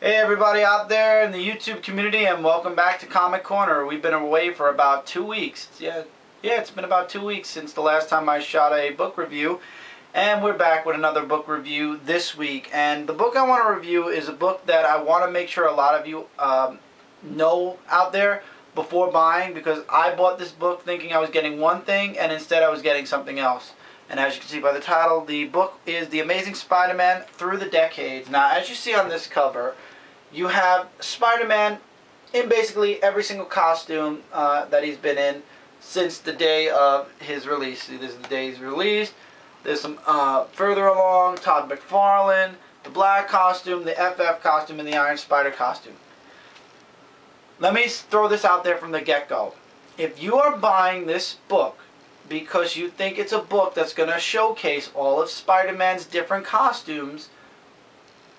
Hey everybody out there in the YouTube community, and welcome back to Comic Corner. We've been away for about 2 weeks. Yeah, it's been about 2 weeks since the last time I shot a book review, and we're back with another book review this week. And the book I want to review is a book that I want to make sure a lot of you know out there before buying, because I bought this book thinking I was getting one thing and instead I was getting something else. And as you can see by the title, the book is The Amazing Spider-Man Through the Decades. Now, as you see on this cover, you have Spider-Man in basically every single costume that he's been in since the day of his release. See, this is the day he's released. There's some further along, Todd McFarlane, the black costume, the FF costume, and the Iron Spider costume. Let me throw this out there from the get-go. If you are buying this book because you think it's a book that's going to showcase all of Spider-Man's different costumes,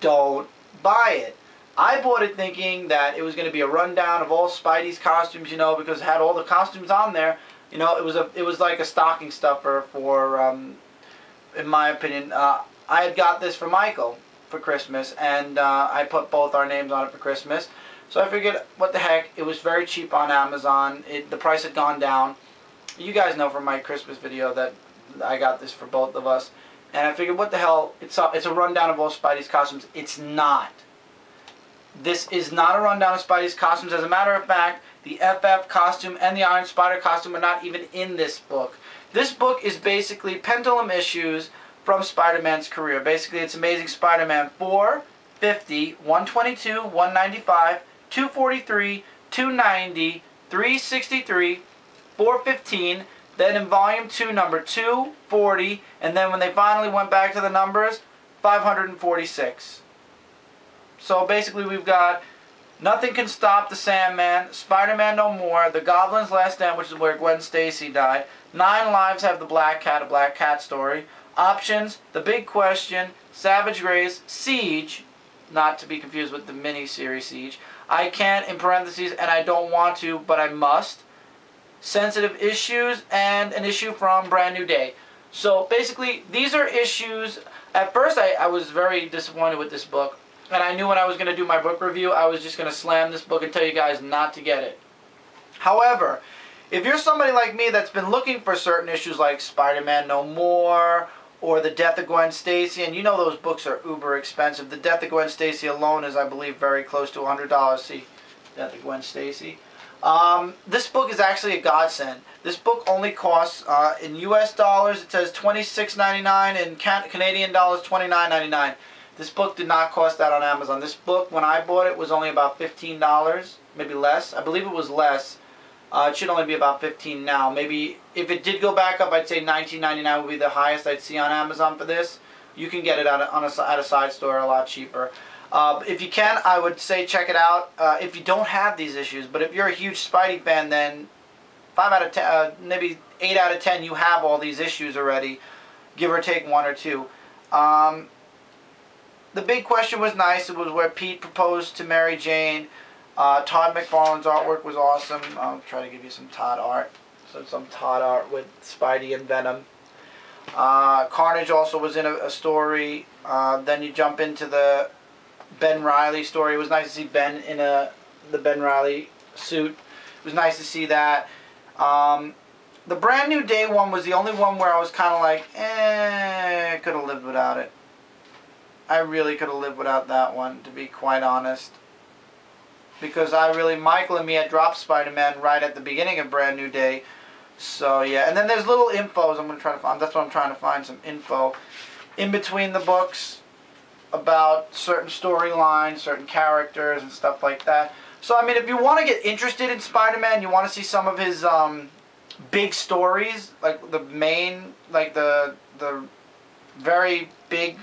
don't buy it. I bought it thinking that it was going to be a rundown of all Spidey's costumes, you know, because it had all the costumes on there. You know, it was like a stocking stuffer for, in my opinion. I had got this for Michael for Christmas, and I put both our names on it for Christmas. So I figured, what the heck, it was very cheap on Amazon. The price had gone down. You guys know from my Christmas video that I got this for both of us. And I figured, what the hell, it's a rundown of all Spidey's costumes. It's not. This is not a rundown of Spidey's costumes. As a matter of fact, the FF costume and the Iron Spider costume are not even in this book. This book is basically pendulum issues from Spider-Man's career. Basically, it's Amazing Spider-Man 4, 50, 122, 195, 243, 290, 363, 415, then in Volume 2, number 240, and then when they finally went back to the numbers, 546. So basically we've got Nothing Can Stop the Sandman, Spider-Man No More, The Goblin's Last Stand, which is where Gwen Stacy died, 9 Lives Have the Black Cat, a Black Cat story, Options, The Big Question, Savage Grace, Siege, not to be confused with the mini-series Siege, I Can't, in parentheses, and I Don't Want to, but I Must, Sensitive Issues, and an issue from Brand New Day. So basically, these are issues. At first, I was very disappointed with this book, and I knew when I was going to do my book review, I was just going to slam this book and tell you guys not to get it. However, if you're somebody like me that's been looking for certain issues like Spider-Man No More, or The Death of Gwen Stacy, and you know those books are uber expensive. The Death of Gwen Stacy alone is, I believe, very close to $100. See, Death of Gwen Stacy. This book is actually a godsend. This book only costs, in US dollars, it says $26.99, in Canadian dollars, $29.99. This book did not cost that on Amazon. This book, when I bought it, was only about $15, maybe less. I believe it was less. It should only be about $15 now. Maybe if it did go back up, I'd say $19.99 would be the highest I'd see on Amazon for this. You can get it at a side store a lot cheaper. If you can, I would say check it out if you don't have these issues. But if you're a huge Spidey fan, then 5 out of 10, maybe 8 out of 10, you have all these issues already, give or take 1 or 2. The Big Question was nice. It was where Pete proposed to Mary Jane. Todd McFarlane's artwork was awesome. I'll try to give you some Todd art. So some Todd art with Spidey and Venom. Carnage also was in a story. Then you jump into the Ben Reilly story. It was nice to see Ben in the Ben Reilly suit. It was nice to see that. The Brand New Day one was the only one where I was kind of like, could have lived without it. I really could have lived without that one, to be quite honest. Because Michael and me had dropped Spider-Man right at the beginning of Brand New Day. So yeah, and then there's little infos I'm going to try to find. That's what I'm trying to find, some info in between the books about certain storylines, certain characters, and stuff like that. So I mean, if you want to get interested in Spider-Man, you want to see some of his big stories, like the main, like the very big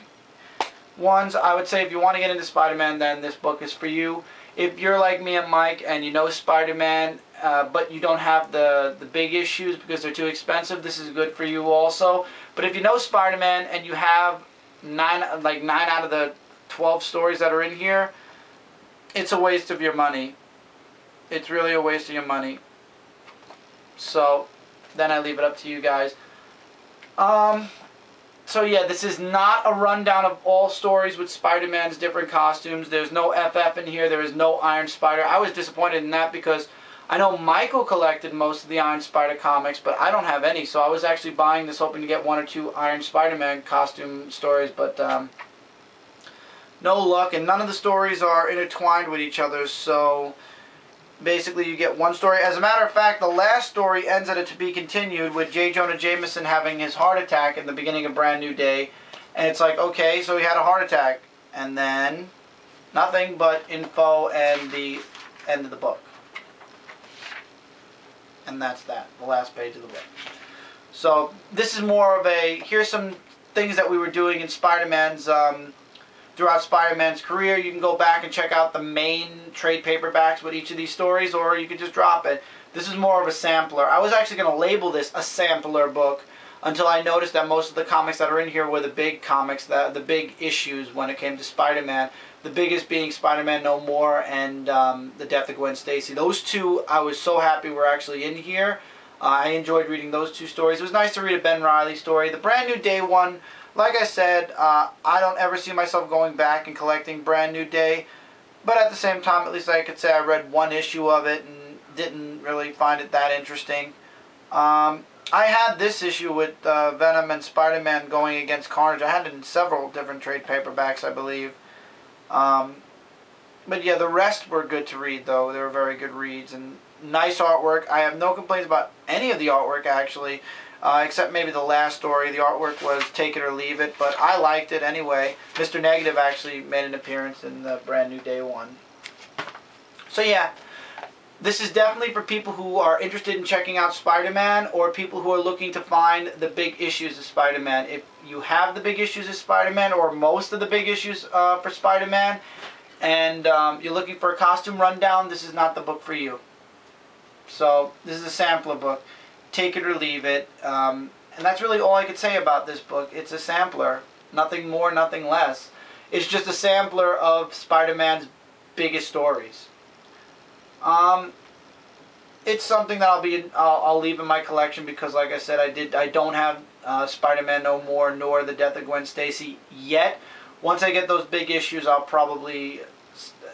ones, I would say if you want to get into Spider-Man, then this book is for you. If you're like me and Mike and you know Spider-Man, but you don't have the big issues because they're too expensive, this is good for you also. But if you know Spider-Man and you have 9 out of the 12 stories that are in here, it's a waste of your money. It's really a waste of your money. So then I leave it up to you guys. So yeah, this is not a rundown of all stories with Spider-Man's different costumes. There's no FF in here. There is no Iron Spider. I was disappointed in that because I know Michael collected most of the Iron Spider comics, but I don't have any. So I was actually buying this hoping to get 1 or 2 Iron Spider-Man costume stories, but no luck. And none of the stories are intertwined with each other, so basically you get one story. As a matter of fact, the last story ends at a to be continued with J. Jonah Jameson having his heart attack in the beginning of Brand New Day. And it's like, okay, so he had a heart attack. And then nothing but info and the end of the book. And that's that, the last page of the book. So this is more of a, here's some things that we were doing in Spider-Man's throughout Spider-Man's career. You can go back and check out the main trade paperbacks with each of these stories, or you can just drop it. This is more of a sampler. I was actually going to label this a sampler book until I noticed that most of the comics that are in here were the big comics, the big issues when it came to Spider-Man. The biggest being Spider-Man No More and The Death of Gwen Stacy. Those two, I was so happy were actually in here. I enjoyed reading those 2 stories. It was nice to read a Ben Reilly story. The Brand New Day one, like I said, I don't ever see myself going back and collecting Brand New Day, but at the same time, at least I could say I read 1 issue of it and didn't really find it that interesting. I had this issue with Venom and Spider-Man going against Carnage. I had it in several different trade paperbacks, I believe. But yeah, the rest were good to read, though. They were very good reads and nice artwork. I have no complaints about any of the artwork, actually. Except maybe the last story. The artwork was take it or leave it, but I liked it anyway. Mr. Negative actually made an appearance in the Brand New Day one. So yeah, this is definitely for people who are interested in checking out Spider-Man, or people who are looking to find the big issues of Spider-Man. If you have the big issues of Spider-Man, or most of the big issues for Spider-Man, and you're looking for a costume rundown, this is not the book for you. So this is a sampler book. Take it or leave it, and that's really all I could say about this book. It's a sampler, nothing more, nothing less. It's just a sampler of Spider-Man's biggest stories. It's something that I'll leave in my collection because, like I said, I don't have Spider-Man No More nor The Death of Gwen Stacy yet. Once I get those big issues, I'll probably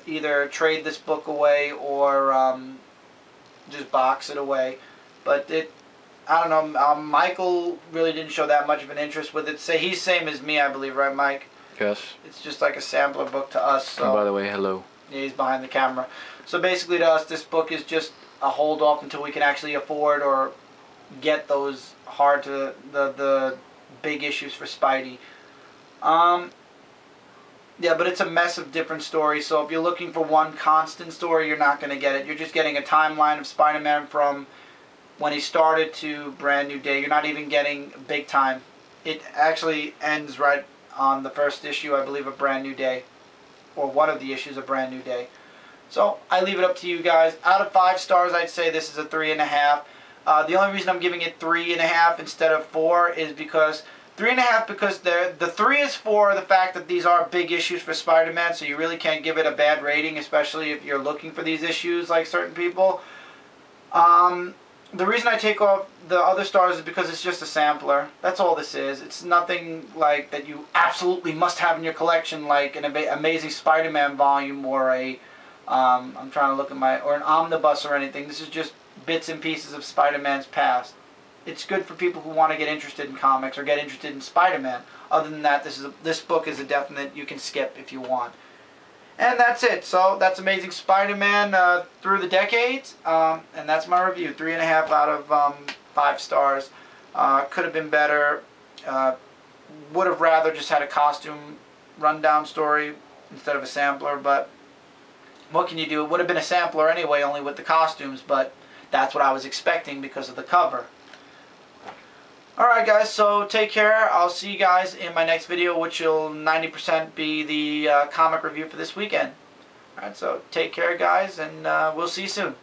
either trade this book away or just box it away. But I don't know, Michael really didn't show that much of an interest with it. He's same as me, I believe, right, Mike? Yes. It's just like a sampler book to us. So. And by the way, hello. Yeah, he's behind the camera. So basically to us, this book is just a hold off until we can actually afford or get those the big issues for Spidey. Yeah, but it's a mess of different stories, so if you're looking for one constant story, you're not going to get it. You're just getting a timeline of Spider-Man from when he started to Brand New Day. You're not even getting big time. It actually ends right on the first issue, I believe, of Brand New Day. Or one of the issues of Brand New Day. So, I leave it up to you guys. Out of 5 stars, I'd say this is a 3.5. The only reason I'm giving it 3.5 instead of 4 is because 3.5 because the 3 is for the fact that these are big issues for Spider-Man, so you really can't give it a bad rating, especially if you're looking for these issues like certain people. The reason I take off the other stars is because it's just a sampler. That's all this is. It's nothing like that you absolutely must have in your collection, like an Amazing Spider-Man volume or a I'm trying to look at or an omnibus or anything. This is just bits and pieces of Spider-Man's past. It's good for people who want to get interested in comics or get interested in Spider-Man. Other than that, this book is a definite you can skip if you want. And that's it. So that's Amazing Spider-Man through the decades. And that's my review. 3.5 out of 5 stars. Could have been better. Would have rather just had a costume rundown story instead of a sampler. But what can you do? It would have been a sampler anyway, only with the costumes. But that's what I was expecting because of the cover. Alright guys, so take care. I'll see you guys in my next video, which will 90% be the comic review for this weekend. Alright, so take care guys, and we'll see you soon.